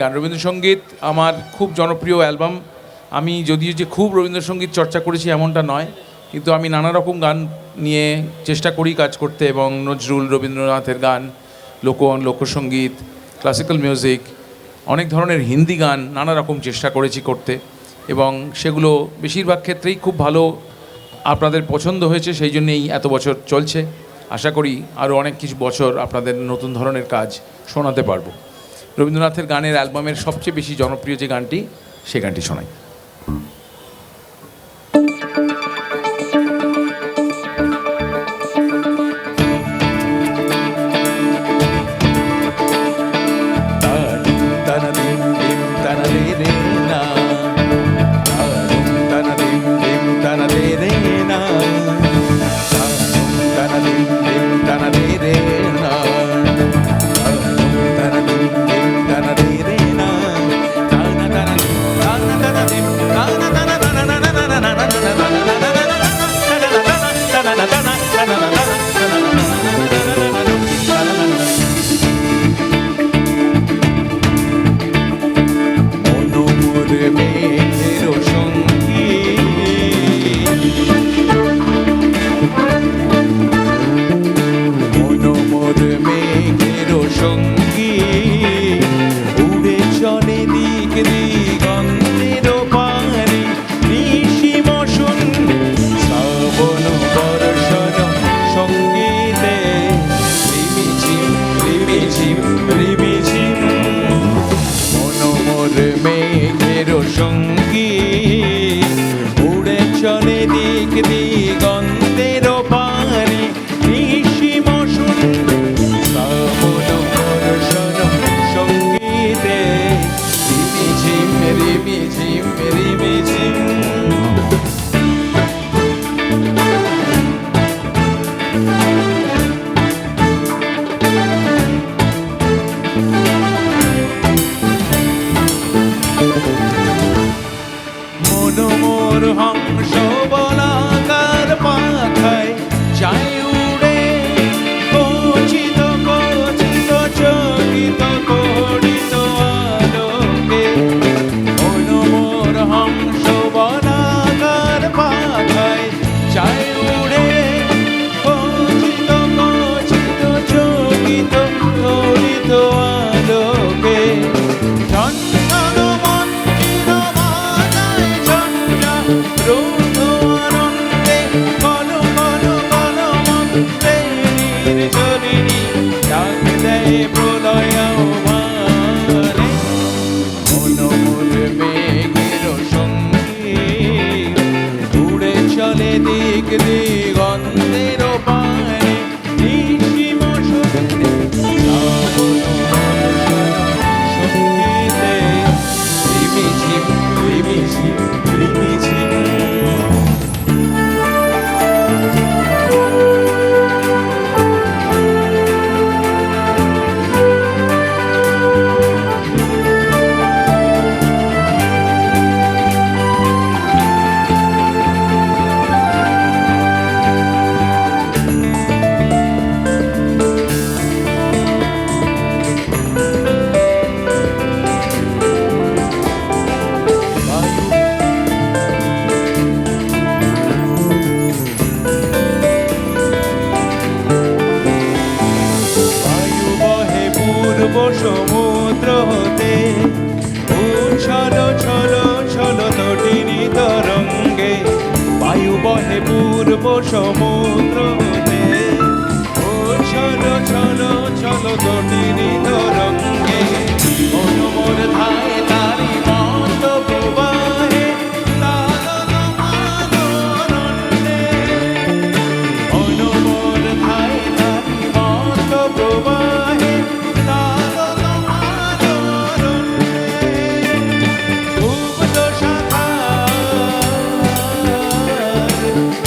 গান রবীন্দ্রসঙ্গীত আমার খুব জনপ্রিয় অ্যালবাম। আমি যদিও যে খুব রবীন্দ্রসঙ্গীত চর্চা করেছি এমনটা নয়, কিন্তু আমি নানা রকম গান নিয়ে চেষ্টা করি কাজ করতে, এবং নজরুল, রবীন্দ্রনাথের গান, লোকসঙ্গীত, ক্লাসিক্যাল মিউজিক, অনেক ধরনের হিন্দি গান নানা রকম চেষ্টা করেছি করতে, এবং সেগুলো বেশিরভাগ ক্ষেত্রেই খুব ভালো আপনাদের পছন্দ হয়েছে। সেই জন্যেই এত বছর চলছে। আশা করি আরও অনেক কিছু বছর আপনাদের নতুন ধরনের কাজ শোনাতে পারবো। রবীন্দ্রনাথের গানের অ্যালবামের সবচেয়ে বেশি জনপ্রিয় যে গানটি, সে গানটি শোনাই। হংস বলাকার পাখায় যায় উড়ে, কচিত কচিত চকিত করিত আলোকে। মনোমোর হংস বলাকার পাখায় যায় উড়ে, কচিত কচিত চকিত করিত আলোকে। চলে দিক দিগন্তের পানে, নিশিম সঙ্গীতে রিমিঝিম রিমিঝিম রিমিঝিম। সমুদ্র হতে উচ্ছল ছল ছল তটিনী তরঙ্গে, বায়ু বহে পূর্ব সমুদ্র হতে উচ্ছল ছল ছল তটিনী তরঙ্গে। মনোমোর ধায় তারি মত প্রবাহে, মনোমোর ধায় তারি মত প্রবাহে।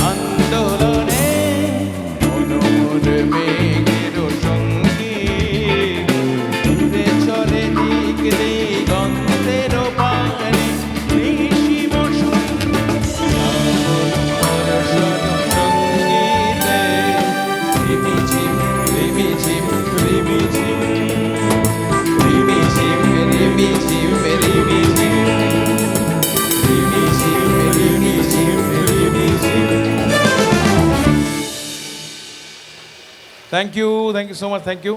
আন্দোলনে thank you so much, thank you.